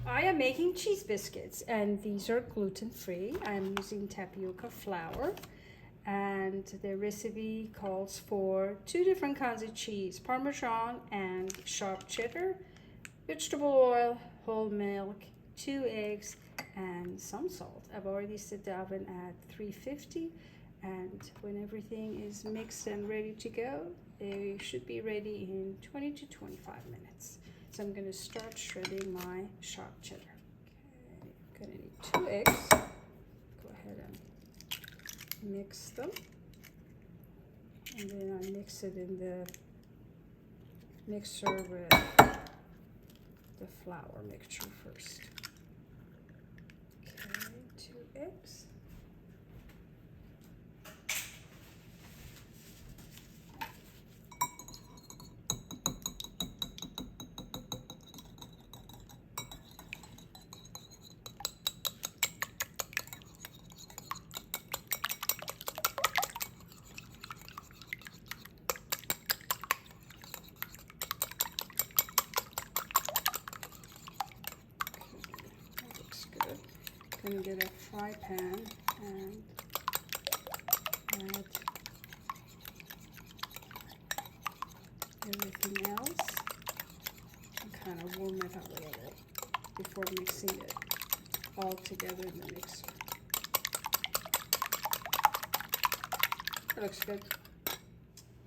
I am making cheese biscuits, and these are gluten-free. I'm using tapioca flour, and the recipe calls for 2 different kinds of cheese, Parmesan and sharp cheddar, vegetable oil, whole milk, 2 eggs, and some salt. I've already set the oven at 350, and when everything is mixed and ready to go, they should be ready in 20 to 25 minutes. So I'm going to start shredding my sharp cheddar. Okay, I'm going to need 2 eggs. Go ahead and mix them. And then I mix it in the mixer with the flour mixture first. Okay, 2 eggs. I'm going to get a fry pan and add everything else and kind of warm it up a little before mixing it all together in the mixer. That looks good.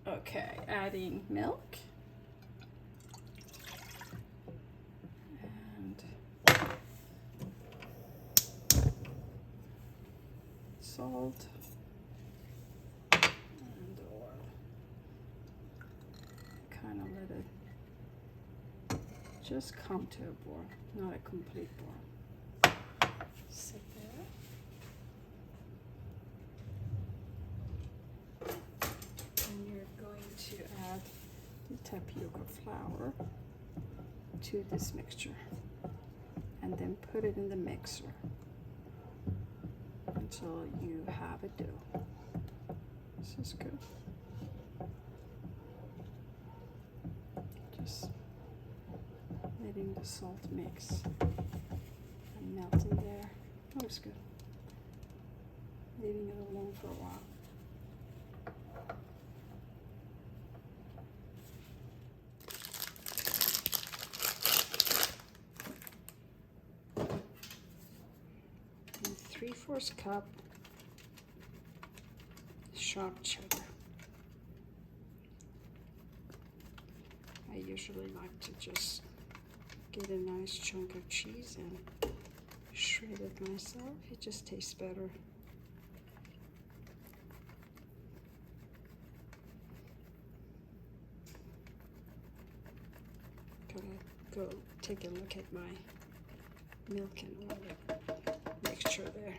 Okay, adding milk. Salt and oil. Kind of let it just come to a boil, not a complete boil. Sit there. And you're going to add the tapioca flour to this mixture and then put it in the mixer until you have a dough. This is good. Just letting the salt mix and melt in there. That looks good. Leaving it alone for a while. And 3/4 cup sharp cheddar. I usually like to just get a nice chunk of cheese and shred it myself. It just tastes better. Gotta go take a look at my milk and oil mixture there.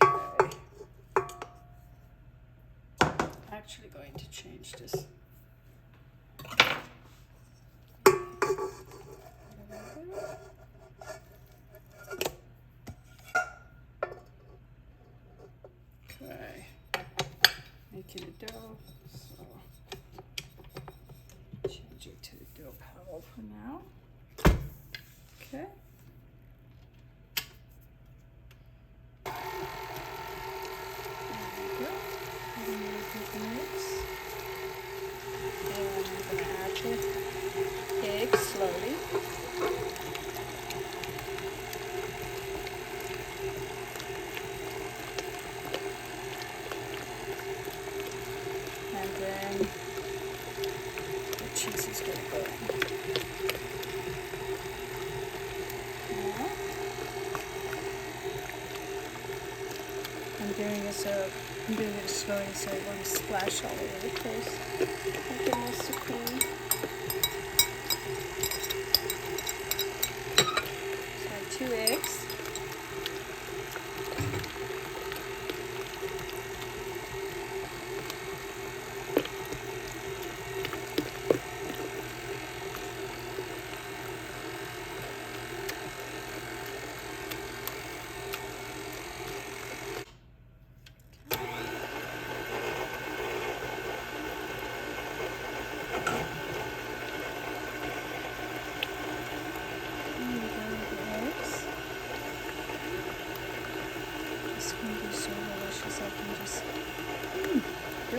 Okay. Actually going to change this. Okay. Making a dough. So change it to the dough powder for now. Okay. Egg slowly. And then the cheese is going to go in. Now, I'm doing it slowly so it won't splash all over the place. Like it wants to cream.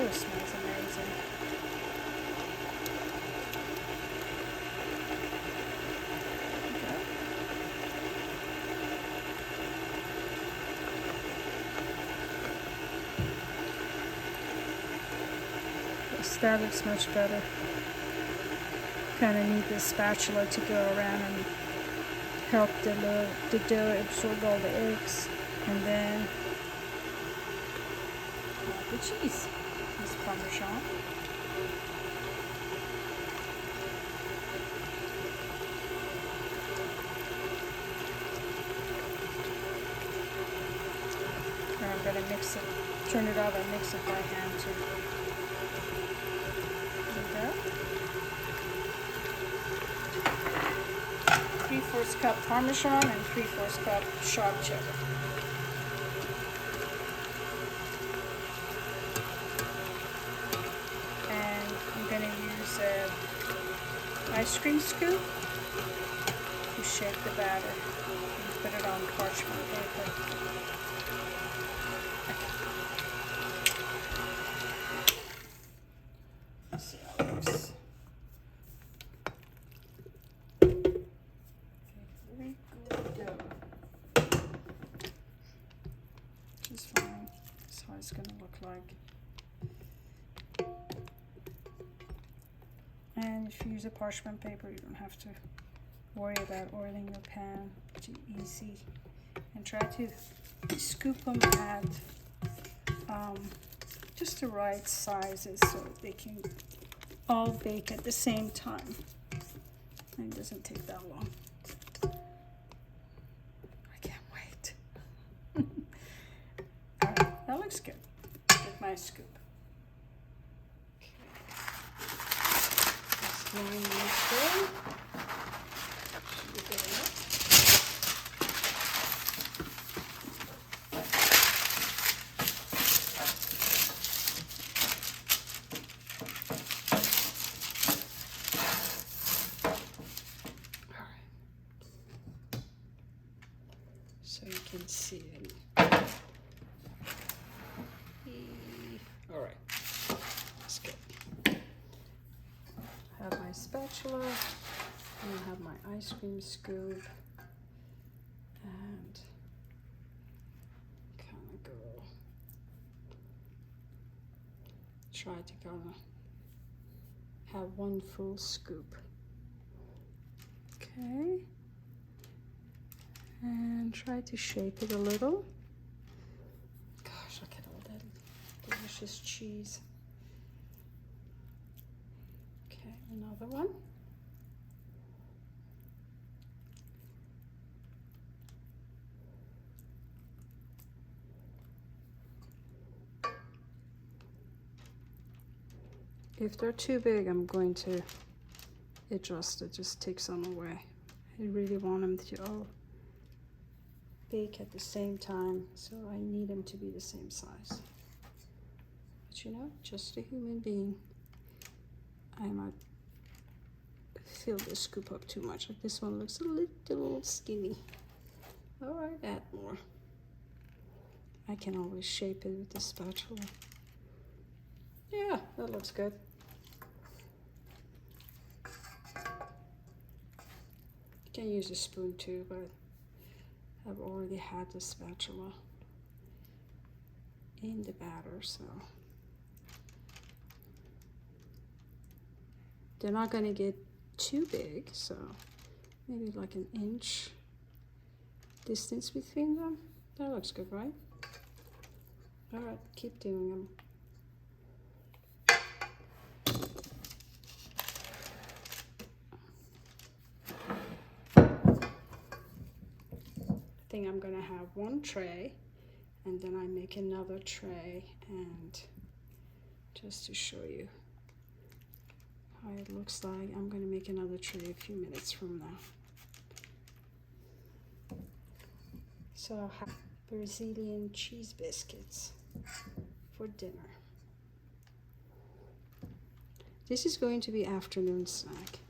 it smells amazing. Okay. Yes, that looks much better. Kind of need this spatula to go around and help the dough absorb all the eggs, and then the cheese, this Parmesan. Now I'm gonna mix it, turn it off and mix it by hand too. There we go. 3/4 cup Parmesan and 3/4 cup sharp cheddar. And I'm going to use an ice cream scoop to shake the batter and put it on parchment paper. Let's see how it looks. Very good dough. Which is fine. That's how it's going to look like. And if you use a parchment paper, you don't have to worry about oiling your pan. Too easy. And try to scoop them at just the right sizes so they can all bake at the same time. And it doesn't take that long. I can't wait. Alright, that looks good with my scoop. Line this way. Should be good enough. All right. So you can see it. All right. That's good. Have my spatula, and I have my ice cream scoop, and kind of go, try to kind of have one full scoop. Okay, and try to shape it a little. Gosh, look at all that delicious cheese. Another one. If they're too big, I'm going to adjust it, just take some away. I really want them to all bake at the same time, so I need them to be the same size. But you know, just a human being. I might fill the scoop up too much. Like this one looks a little skinny. All right, add more. I can always shape it with the spatula. Yeah, that looks good. You can use a spoon too, but I've already had the spatula in the batter, so they're not going to get too big, so maybe like an inch distance between them. That looks good, right? All right, keep doing them. I think I'm gonna have one tray, and then I make another tray, and just to show you how it looks like, I'm going to make another tray a few minutes from now. So I'll have Brazilian cheese biscuits for dinner. This is going to be afternoon snack.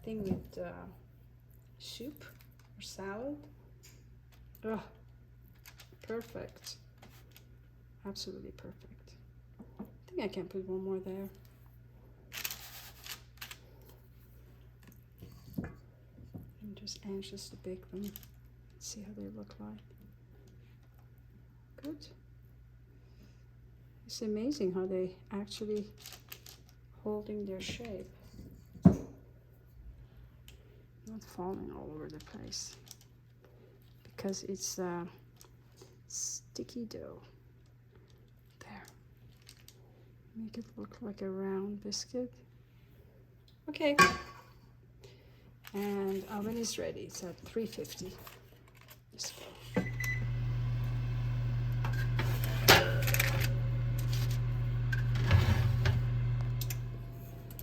thing with soup or salad. Ugh, perfect. Absolutely perfect. I think I can put one more there. I'm just anxious to bake them. Let's see how they look like. Good. It's amazing how they actually holding their shape. Not falling all over the place. Because it's sticky dough. There. Make it look like a round biscuit. Okay. And oven is ready. It's at 350. Let's go.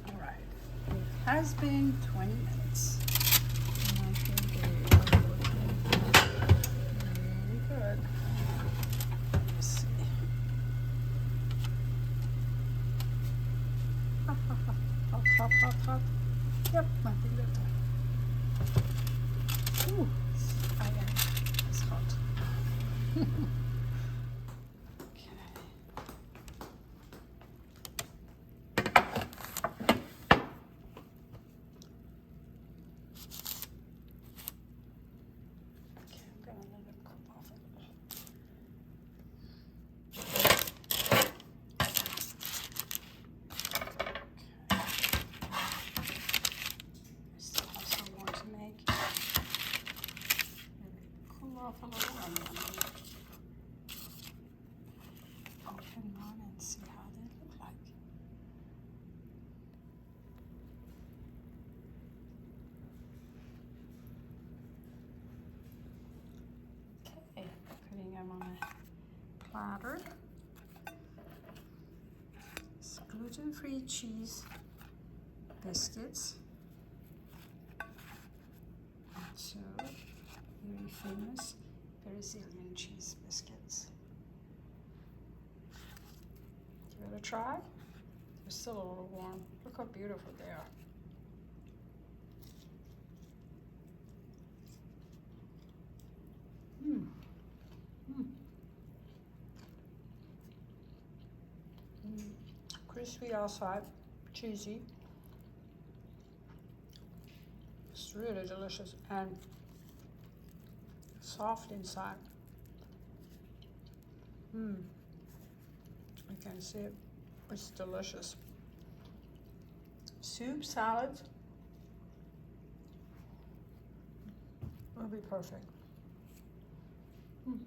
All right. It has been 20 minutes. And I think they are looking really good. Let's see. Hot, hot, hot, hot, hot, hot, hot. Yep, I think that's all. Ooh, it's hot. Okay. Okay, I'm gonna let it cool off a little. I still have some more to make. Let it cool off a little and then I'll open one and see how they look like. Okay, putting them on a platter. It's gluten-free cheese biscuits. So, very famous Brazilian cheese biscuits. Give it a try. They're still a little warm. Look how beautiful they are. Mm. Mm. Mm. Crispy outside, cheesy. It's really delicious and soft inside. Mm. I can see it. It's delicious. Soup, salad will be perfect. Mm.